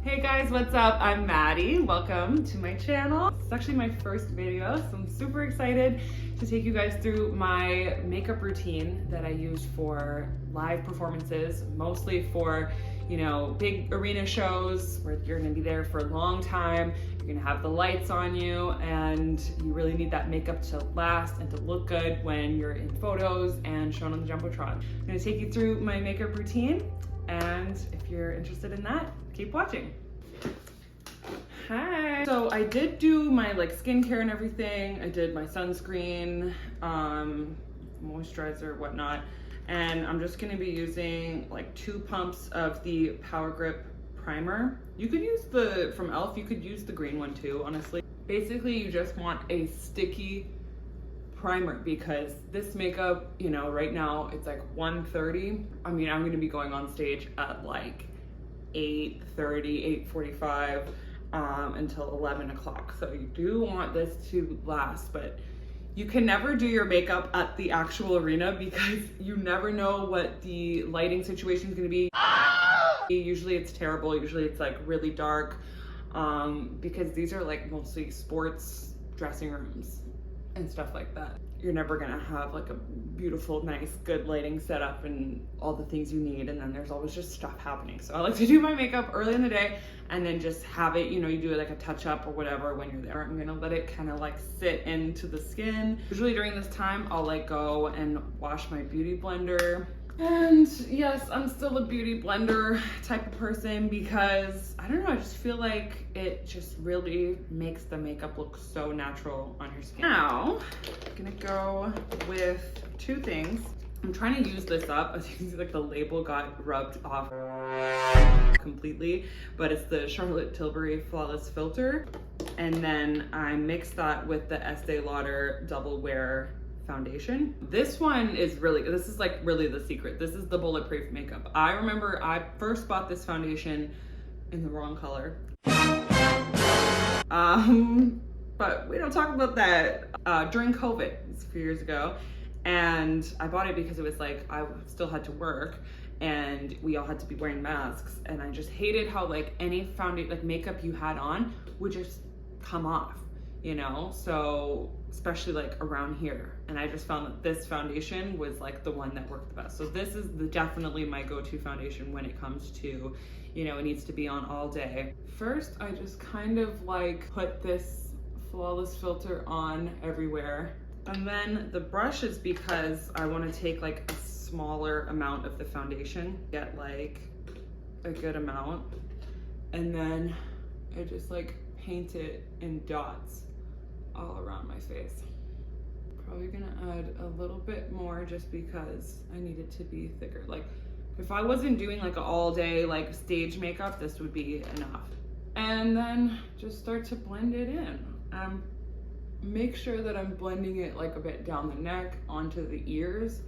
Hey guys, what's up? I'm Maddie. Welcome to my channel. It's actually my first video, so I'm super excited to take you guys through my makeup routine that I use for live performances, mostly for, you know, big arena shows where you're gonna be there for a long time. You're gonna have the lights on you, and you really need that makeup to last and to look good when you're in photos and shown on the Jumbotron. I'm gonna take you through my makeup routine, and if you're interested in that, keep watching. Hi. So I did do my skincare and everything. I did my sunscreen, moisturizer, whatnot. And I'm just gonna be using 2 pumps of the Power Grip primer. You could use from e.l.f., you could use the green one too, honestly. Basically, you just want a sticky primer because this makeup, you know, right now it's 1:30. I mean, I'm gonna be going on stage at 8:30, 8:45 until 11 o'clock. So you do want this to last, but you can never do your makeup at the actual arena because you never know what the lighting situation is gonna be. Usually it's terrible. Usually it's really dark because these are mostly sports dressing rooms and stuff like that. You're never gonna have a beautiful, nice, good lighting setup and all the things you need, and then there's always just stuff happening. So I like to do my makeup early in the day and then just have it, you know, you do a touch-up or whatever when you're there. I'm gonna let it kind of sit into the skin. Usually during this time, I'll go and wash my beauty blender. And yes, I'm still a beauty blender type of person because, I don't know, I just feel like it just really makes the makeup look so natural on your skin. Now, I'm gonna go with 2 things. I'm trying to use this up. As you can see, the label got rubbed off completely, but it's the Charlotte Tilbury Flawless Filter. And then I mixed that with the Estee Lauder Double Wear foundation. This one is really the secret. This is the bulletproof makeup. I remember I first bought this foundation in the wrong color. But we don't talk about that. During COVID, it's a few years ago, and I bought it because it was I still had to work and we all had to be wearing masks, and I just hated how any foundation makeup you had on would just come off, you know? So especially around here, and I just found that this foundation was the one that worked the best. So this is definitely my go-to foundation when it comes to, you know, it needs to be on all day. First, I just kind of put this Flawless Filter on everywhere, and then the brush is because I want to take a smaller amount of the foundation, get a good amount, and then I just paint it in dots all around my face. Probably gonna add a little bit more just because I need it to be thicker. If I wasn't doing an all day stage makeup, this would be enough. And then just start to blend it in. Make sure that I'm blending it a bit down the neck onto the ears.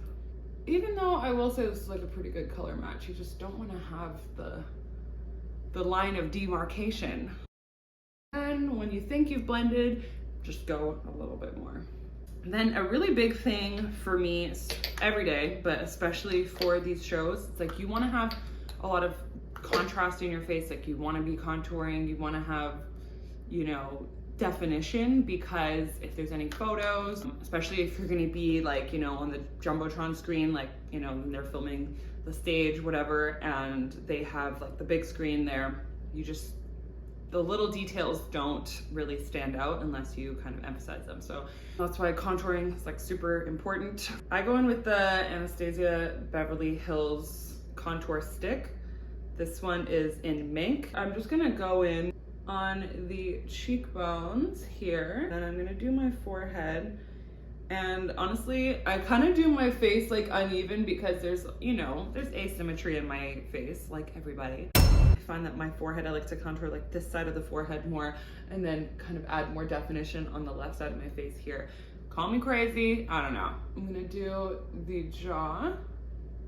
Even though I will say this is a pretty good color match, you just don't want to have the line of demarcation. And when you think you've blended, just go a little bit more. And then a really big thing for me every day, but especially for these shows, it's you want to have a lot of contrast in your face. You want to be contouring, you want to have, you know, definition, because if there's any photos, especially if you're going to be you know, on the Jumbotron screen, you know, when they're filming the stage, whatever, and they have the big screen there, the little details don't really stand out unless you kind of emphasize them. So that's why contouring is super important. I go in with the Anastasia Beverly Hills contour stick. This one is in Mink. I'm just gonna go in on the cheekbones here, and I'm gonna do my forehead. And honestly, I kind of do my face uneven because there's, you know, there's asymmetry in my face, like everybody. I find that my forehead, I like to contour this side of the forehead more, and then kind of add more definition on the left side of my face here. Call me crazy, I don't know. I'm gonna do the jaw,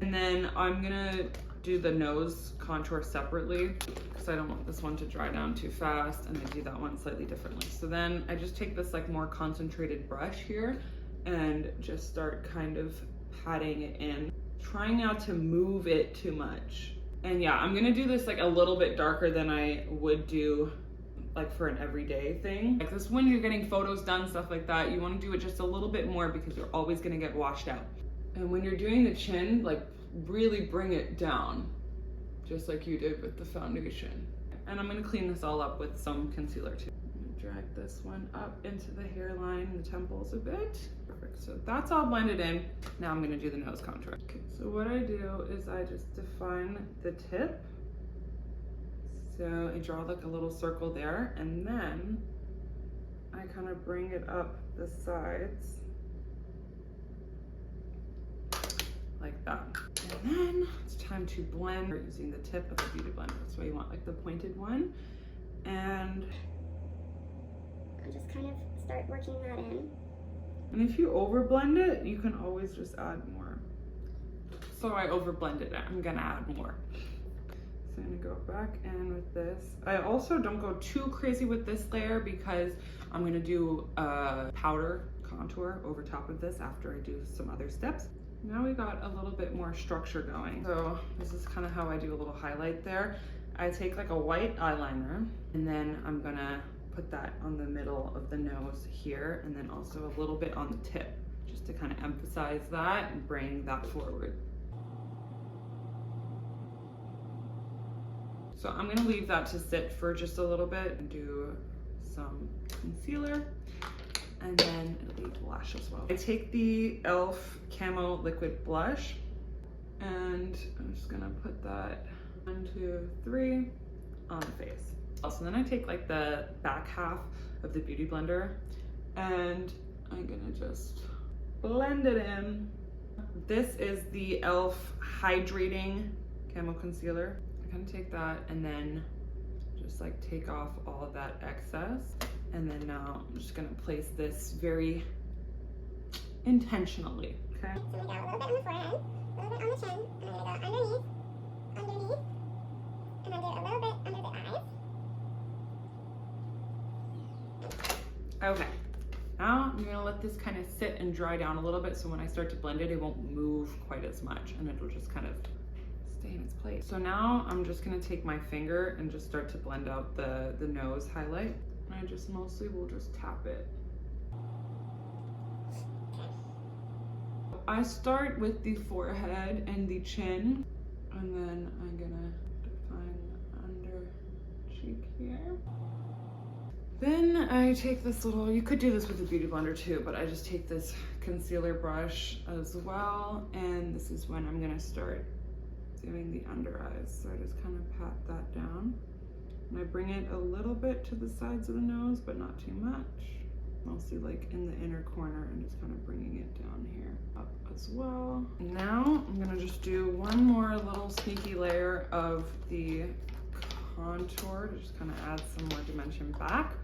and then I'm gonna do the nose contour separately because I don't want this one to dry down too fast, and I do that one slightly differently. So then I just take this more concentrated brush here and just start kind of patting it in, trying not to move it too much. And yeah, I'm gonna do this like a little bit darker than I would do like for an everyday thing. Like this, when you're getting photos done, stuff like that, you want to do it just a little bit more because you're always gonna get washed out. And when you're doing the chin, like really bring it down, just like you did with the foundation. And I'm gonna clean this all up with some concealer too. Drag this one up into the hairline and the temples a bit. Perfect, so that's all blended in. Now I'm gonna do the nose contour. Okay, so what I do is I just define the tip. So I draw like a little circle there, and then I kind of bring it up the sides like that. And then it's time to blend. We're using the tip of the Beauty Blender. That's why you want like the pointed one. And I'll just kind of start working that in. And if you over blend it, you can always just add more. So I over blended it, I'm gonna add more. So I'm gonna go back in with this. I also don't go too crazy with this layer because I'm gonna do a powder contour over top of this after I do some other steps. Now we got a little bit more structure going. So this is kind of how I do a little highlight there. I take like a white eyeliner, and then I'm gonna put that on the middle of the nose here, and then also a little bit on the tip, just to kind of emphasize that and bring that forward. So I'm gonna leave that to sit for just a little bit and do some concealer, and then it'll be blush as well. I take the e.l.f. Camo Liquid Blush, and I'm just gonna put that 1, 2, 3 on the face. So then I take like the back half of the Beauty Blender, and I'm gonna just blend it in. This is the e.l.f. Hydrating Camo Concealer. I'm gonna take that and then just like take off all of that excess. And then now I'm just gonna place this very intentionally, okay? So I'm gonna go a little bit on the forehead, a little bit on the chin, and I'm gonna go underneath, and then do a little bit under the eyes. Okay, now I'm gonna let this kind of sit and dry down a little bit, so when I start to blend it, it won't move quite as much, and it'll just kind of stay in its place. So now I'm just gonna take my finger and just start to blend out the nose highlight. And I just mostly will just tap it. I start with the forehead and the chin, and then I'm gonna define the under cheek here. Then I take this little, you could do this with a Beauty Blender too, but I just take this concealer brush as well, and this is when I'm gonna start doing the under eyes. So I just kind of pat that down, and I bring it a little bit to the sides of the nose, but not too much. Mostly like in the inner corner, and just kind of bringing it down here up as well. Now I'm gonna just do one more little sneaky layer of the contour to just kind of add some more dimension back.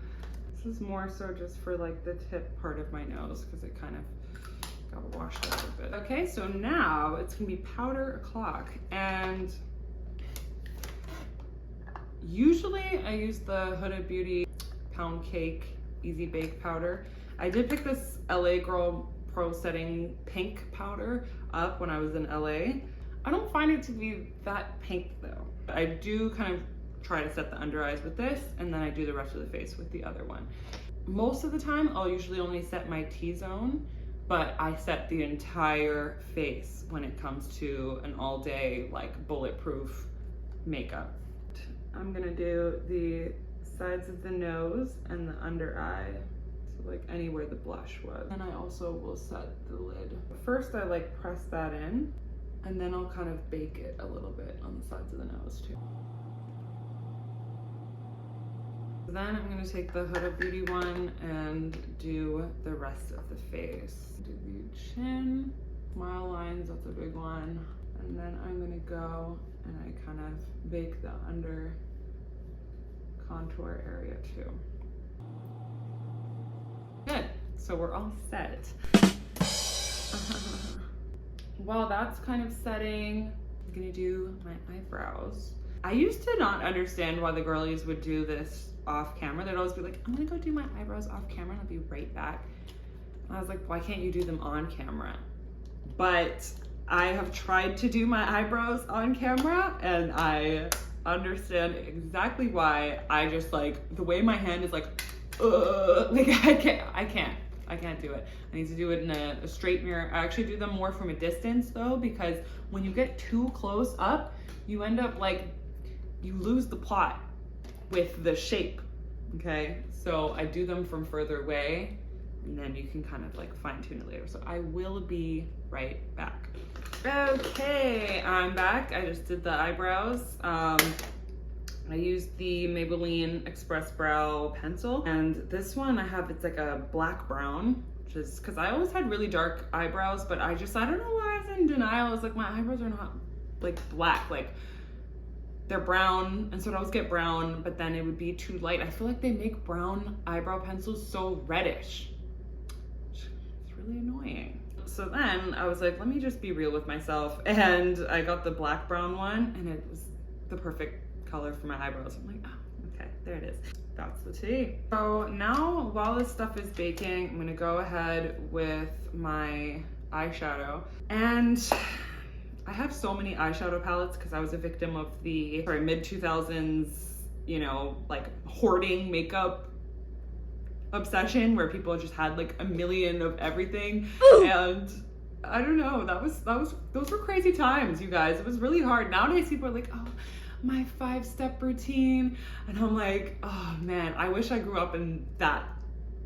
This is more so just for like the tip part of my nose because it kind of got washed out a bit. Okay, so now it's gonna be powder o'clock, and usually I use the Huda Beauty Pound Cake Easy Bake powder. I did pick this LA Girl Pro Setting pink powder up when I was in LA. I don't find it to be that pink though. I do kind of try to set the under eyes with this, and then I do the rest of the face with the other one. Most of the time, I'll usually only set my T-zone, but I set the entire face when it comes to an all-day, like, bulletproof makeup. I'm gonna do the sides of the nose and the under eye, so like anywhere the blush was. And I also will set the lid. First, I like press that in, and then I'll kind of bake it a little bit on the sides of the nose too. Then I'm gonna take the Huda Beauty one and do the rest of the face. Do the chin, smile lines, that's a big one. And then I'm gonna go and I kind of bake the under contour area too. Good, so we're all set. While that's kind of setting, I'm gonna do my eyebrows. I used to not understand why the girlies would do this off camera. They'd always be like, I'm gonna go do my eyebrows off camera and I'll be right back. And I was like, why can't you do them on camera? But I have tried to do my eyebrows on camera and I understand exactly why. I just like, the way my hand is like I can't do it. I need to do it in a straight mirror. I actually do them more from a distance though, because when you get too close up, you end up like, you lose the plot with the shape, okay? So I do them from further away and then you can kind of like fine tune it later. So I will be right back. Okay, I'm back. I just did the eyebrows. I used the Maybelline Express Brow Pencil, and this one I have, it's like a black brown, which is, because I always had really dark eyebrows, but I don't know why I was in denial. I was like, my eyebrows are not like black, like they're brown, and so I'd always get brown, but then it would be too light. I feel like they make brown eyebrow pencils so reddish. It's really annoying. So then I was like, let me just be real with myself, and I got the black brown one, and it was the perfect color for my eyebrows. I'm like, oh, okay, there it is. That's the tea. So now, while this stuff is baking, I'm gonna go ahead with my eyeshadow. And I have so many eyeshadow palettes because I was a victim of the mid-2000s, you know, like hoarding makeup obsession where people just had like a million of everything. And I don't know, those were crazy times, you guys. It was really hard. Nowadays people are like, oh, my 5-step routine, and I'm like, oh man, I wish I grew up in that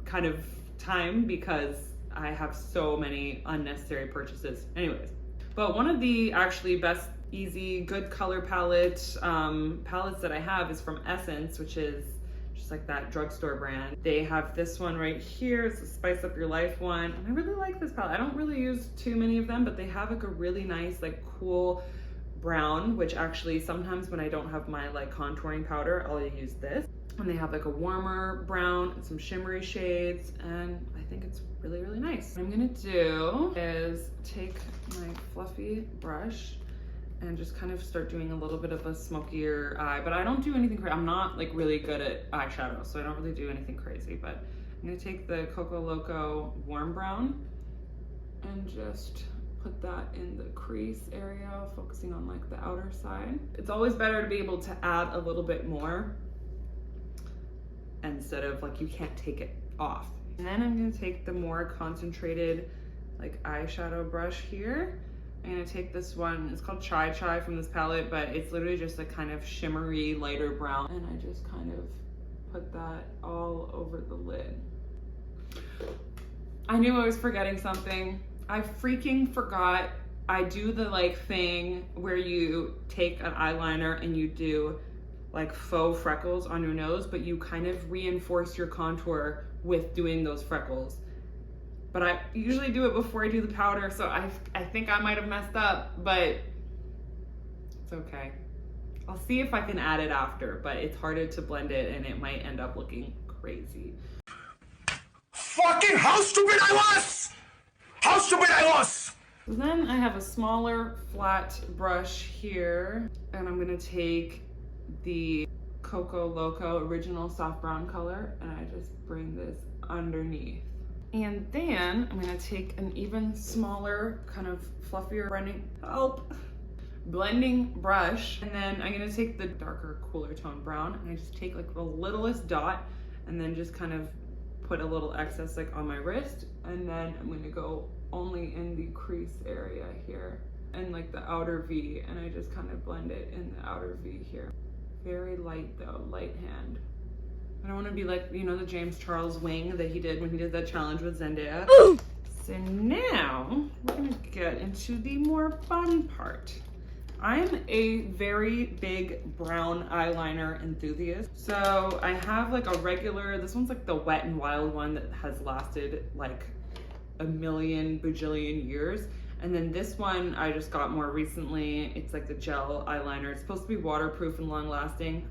kind of time because I have so many unnecessary purchases. Anyways, but one of the actually best, easy, good color palette palettes that I have is from Essence, which is just like that drugstore brand. They have this one right here. It's the Spice Up Your Life one, and I really like this palette. I don't really use too many of them, but they have like a really nice, like cool brown, which actually sometimes when I don't have my like contouring powder, I'll use this. And they have like a warmer brown and some shimmery shades, and I think it's really, really nice. What I'm gonna do is take my fluffy brush and just kind of start doing a little bit of a smokier eye, but I don't do anything crazy. I'm not like really good at eyeshadow, so I don't really do anything crazy, but I'm gonna take the Coco Loco warm brown and just put that in the crease area, focusing on like the outer side. It's always better to be able to add a little bit more instead of like, you can't take it off. And then I'm gonna take the more concentrated like eyeshadow brush here. I'm gonna take this one, it's called Chai Chai from this palette, but it's literally just a kind of shimmery, lighter brown. And I just kind of put that all over the lid. I knew I was forgetting something. I freaking forgot. I do the like thing where you take an eyeliner and you do like faux freckles on your nose, but you kind of reinforce your contour with doing those freckles. But I usually do it before I do the powder, so I think I might have messed up, but it's okay. I'll see if I can add it after, but it's harder to blend it and it might end up looking crazy. Fucking how stupid I was! How stupid I was! So then I have a smaller flat brush here, and I'm gonna take the Coco Loco original soft brown color, and I just bring this underneath. And then I'm gonna take an even smaller, kind of fluffier blending brush, and then I'm gonna take the darker, cooler tone brown, and I just take like the littlest dot, and then just kind of put a little excess like on my wrist, and then I'm gonna go only in the crease area here and like the outer V, and I just kind of blend it in the outer V here. Very light though, light hand. I don't want to be like, you know, the James Charles wing that he did when he did that challenge with Zendaya. So now we're gonna get into the more fun part. I'm a very big brown eyeliner enthusiast. So I have like a regular, this one's like the Wet n Wild one that has lasted like a million bajillion years. And then this one I just got more recently. It's like the gel eyeliner. It's supposed to be waterproof and long lasting.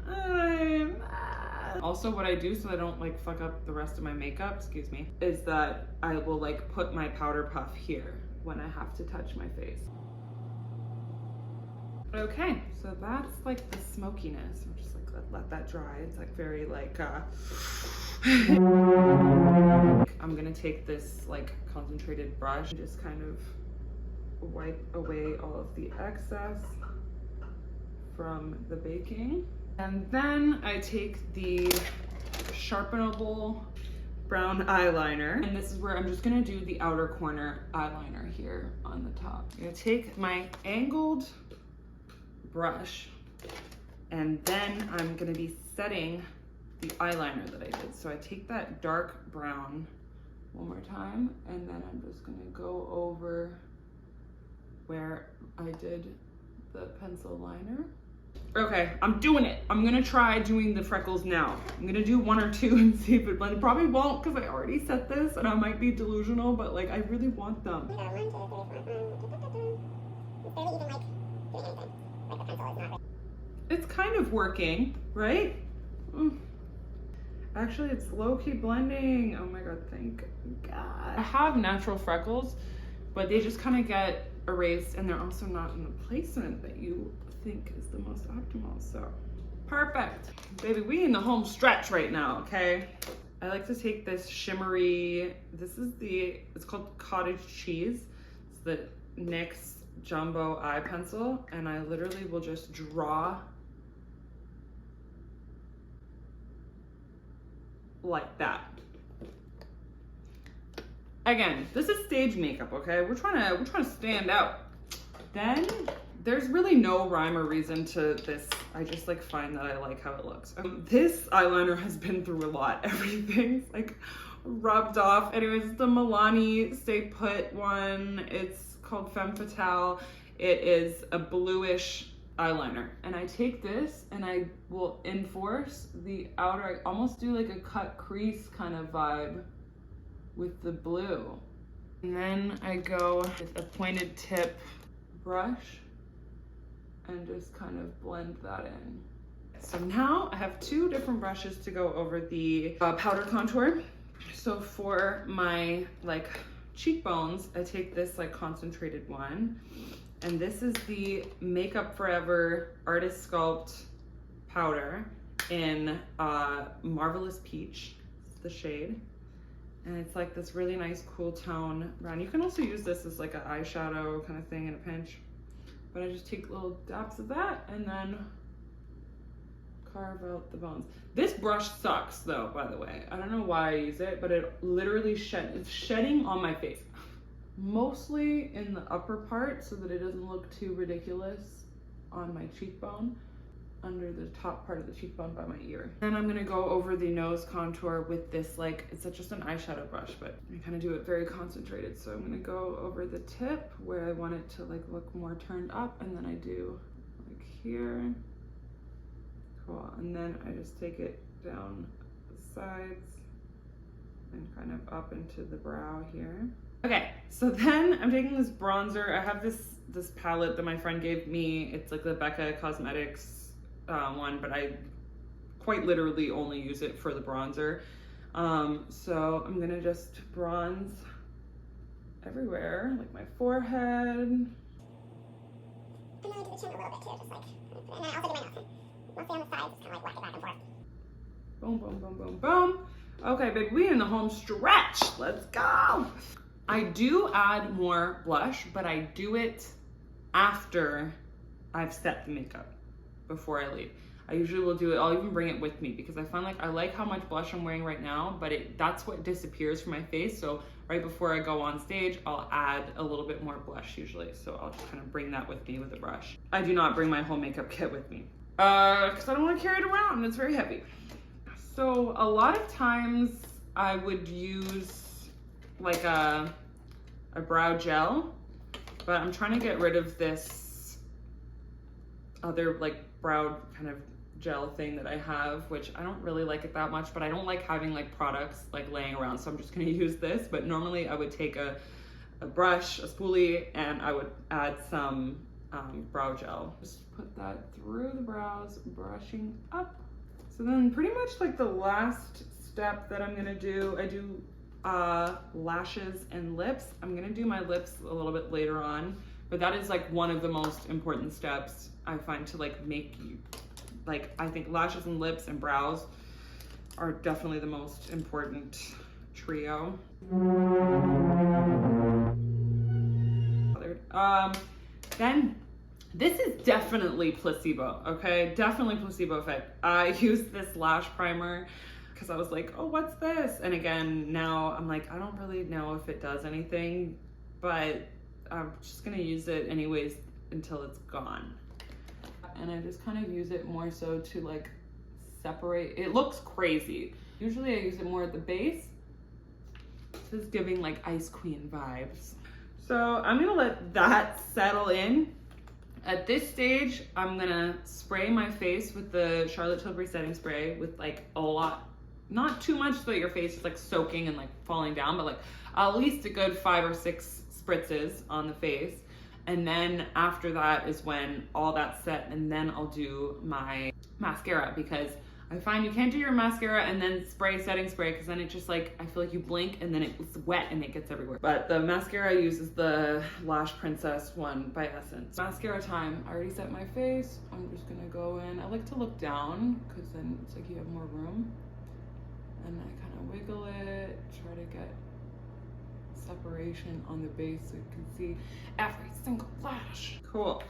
Also what I do so I don't like fuck up the rest of my makeup, excuse me, is that I will like put my powder puff here when I have to touch my face. Okay, so that's like the smokiness. I'm just like, let that dry. It's like very like, I'm gonna take this like concentrated brush and just kind of wipe away all of the excess from the baking. And then I take the sharpenable brown eyeliner, and this is where I'm just gonna do the outer corner eyeliner here on the top. I'm gonna take my angled brush, and then I'm gonna be setting the eyeliner that I did. So I take that dark brown one more time, and then I'm just gonna go over where I did the pencil liner. Okay, I'm doing it. I'm gonna try doing the freckles now. I'm gonna do 1 or 2 and see if it blends. Probably won't, because I already set this and I might be delusional, but like I really want them. It's kind of working, right? Actually, it's low-key blending. Oh my God, thank God. I have natural freckles, but they just kind of get erased, and they're also not in the placement that you think is the most optimal. So perfect, baby. We in the home stretch right now. Okay, I like to take this shimmery, it's called Cottage Cheese. It's the NYX jumbo eye pencil, and I literally will just draw like that. Again, this is stage makeup, okay? We're trying to stand out. Then there's really no rhyme or reason to this. I just like find that I like how it looks. This eyeliner has been through a lot. Everything's like rubbed off. Anyways, it's the Milani Stay Put one. It's called Femme Fatale. It is a bluish eyeliner, and I take this and I will enforce the outer. I almost do like a cut crease kind of vibe with the blue, and then I go with a pointed tip brush and just kind of blend that in. So now I have 2 different brushes to go over the powder contour. So for my like cheekbones, I take this like concentrated one, and this is the Makeup Forever Artist Sculpt powder in Marvelous Peach. It's the shade, and it's like this really nice cool tone brown. You can also use this as like an eyeshadow kind of thing in a pinch, but I just take little dabs of that and then carve out the bones. This brush sucks though, by the way. I don't know why I use it, but it literally it's shedding on my face. Mostly in the upper part so that it doesn't look too ridiculous on my cheekbone, under the top part of the cheekbone by my ear. Then I'm gonna go over the nose contour with this, like, it's just an eyeshadow brush, but I kind of do it very concentrated. So I'm gonna go over the tip where I want it to like look more turned up, and then I do like here. Cool, and then I just take it down the sides and kind of up into the brow here. Okay, so then I'm taking this bronzer. I have this palette that my friend gave me. It's like the Becca Cosmetics one, but I quite literally only use it for the bronzer. So I'm gonna just bronze everywhere, like my forehead. And then I do the chin a little bit too, just like, and then I also do my nose. Mostly on the sides, just kind of like whack it back and forth. Boom, boom, boom, boom, boom. Okay, baby, we in the home stretch. Let's go. I do add more blush, but I do it after I've set the makeup, before I leave. I usually will do it, I'll even bring it with me, because I find like I like how much blush I'm wearing right now, but that's what disappears from my face. So right before I go on stage, I'll add a little bit more blush usually. So I'll just kind of bring that with me with a brush. I do not bring my whole makeup kit with me, because I don't want to carry it around. It's very heavy. So a lot of times I would use like a brow gel, but I'm trying to get rid of this other like brow kind of gel thing that I have, which I don't really like it that much, but I don't like having like products like laying around, so I'm just gonna use this. But normally I would take a brush, a spoolie, and I would add some brow gel. Just put that through the brows, brushing up. So then pretty much like the last step that I'm gonna do, I do lashes and lips. I'm gonna do my lips a little bit later on, but that is like one of the most important steps I find to like make you, like, I think lashes and lips and brows are definitely the most important trio. Then this is definitely placebo, okay? Definitely placebo effect. I used this lash primer because I was like, oh, what's this? And again, now I'm like, I don't really know if it does anything, but I'm just gonna use it anyways until it's gone. And I just kind of use it more so to like separate. It looks crazy. Usually I use it more at the base. This is giving like Ice Queen vibes. So I'm gonna let that settle in. At this stage, I'm gonna spray my face with the Charlotte Tilbury setting spray with like a lot, not too much so that your face is like soaking and like falling down, but like at least a good 5 or 6 spritzes on the face. And then after that is when all that's set, and then I'll do my mascara, because I find you can't do your mascara and then spray setting spray, because then it just like, I feel like you blink and then it's wet and it gets everywhere. But the mascara I use is the Lash Princess one by Essence. Mascara time. I already set my face. I'm just gonna go in. I like to look down because then it's like you have more room. And I kind of wiggle it, try to get separation on the base so you can see every single lash. Cool.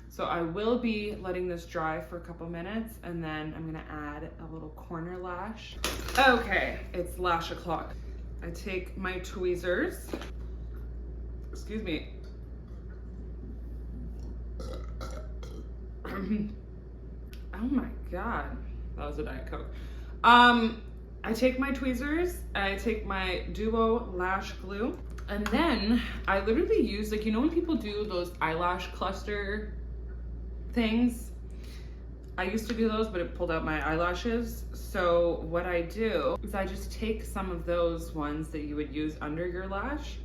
So I will be letting this dry for a couple minutes, and then I'm gonna add a little corner lash. Okay, it's lash o'clock. I take my tweezers. Excuse me. Oh my God, that was a Diet Coke. I take my tweezers, I take my Duo lash glue, and then I literally use, like, you know when people do those eyelash cluster things? I used to do those, but it pulled out my eyelashes. So what I do is I just take some of those ones that you would use under your lash.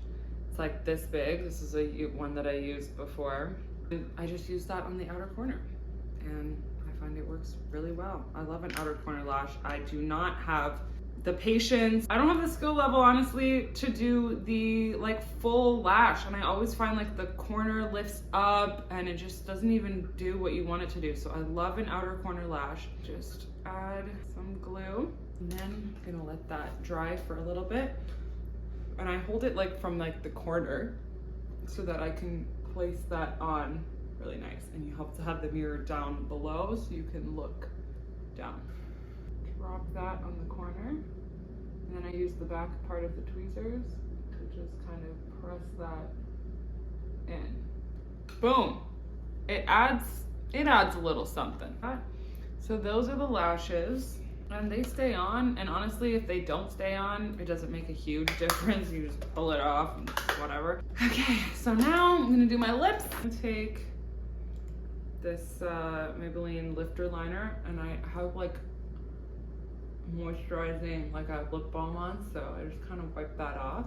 It's like this big. This is one that I used before. And I just use that on the outer corner, and I find it works really well. I love an outer corner lash. I do not have the patience. I don't have the skill level, honestly, to do the like full lash. And I always find like the corner lifts up and it just doesn't even do what you want it to do. So I love an outer corner lash. Just add some glue, and then I'm gonna let that dry for a little bit. And I hold it like from like the corner so that I can place that on really nice. And you have to have the mirror down below so you can look down. Drop that on the corner, and then I use the back part of the tweezers to just kind of press that in. Boom! It adds a little something. So those are the lashes, and they stay on, and honestly, if they don't stay on, it doesn't make a huge difference. You just pull it off and whatever. Okay, so now I'm gonna do my lips. I'm gonna take this Maybelline lifter liner, and I have like moisturizing like a lip balm on, so I just kind of wipe that off,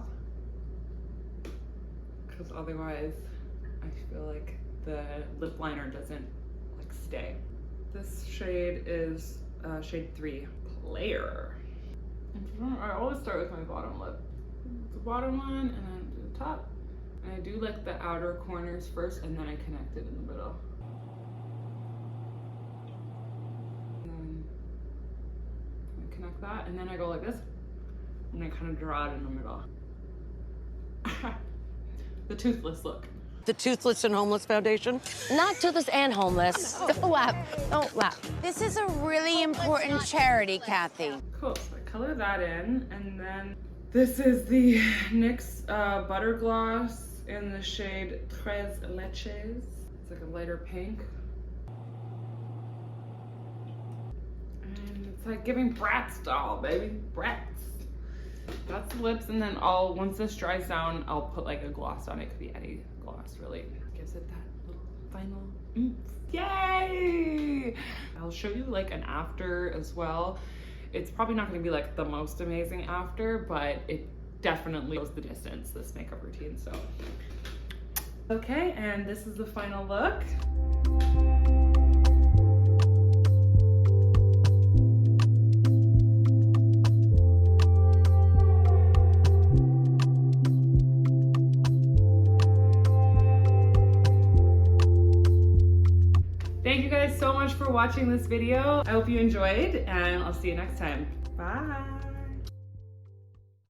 because otherwise I feel like the lip liner doesn't like stay. This shade is shade 3, Player. I always start with my bottom lip, the bottom one, and then do the top, and I do like the outer corners first, and then I connect it in the middle. Connect that, and then I go like this, and I kind of draw it in the middle. The toothless look. The Toothless and Homeless Foundation? Not toothless and homeless. Don't laugh. Don't laugh. This is a really important charity, Kathy. Cool. So I color that in, and then this is the NYX Butter Gloss in the shade Tres Leches. It's like a lighter pink. And it's like giving Bratz doll, baby. Bratz. That's the lips, and then once this dries down, I'll put like a gloss on it. It could be any gloss, really. Gives it that little final oomph. Yay! I'll show you like an after as well. It's probably not gonna be like the most amazing after, but it definitely goes the distance, this makeup routine, so. Okay, and this is the final look. Thank you guys so much for watching this video. I hope you enjoyed, and I'll see you next time. Bye.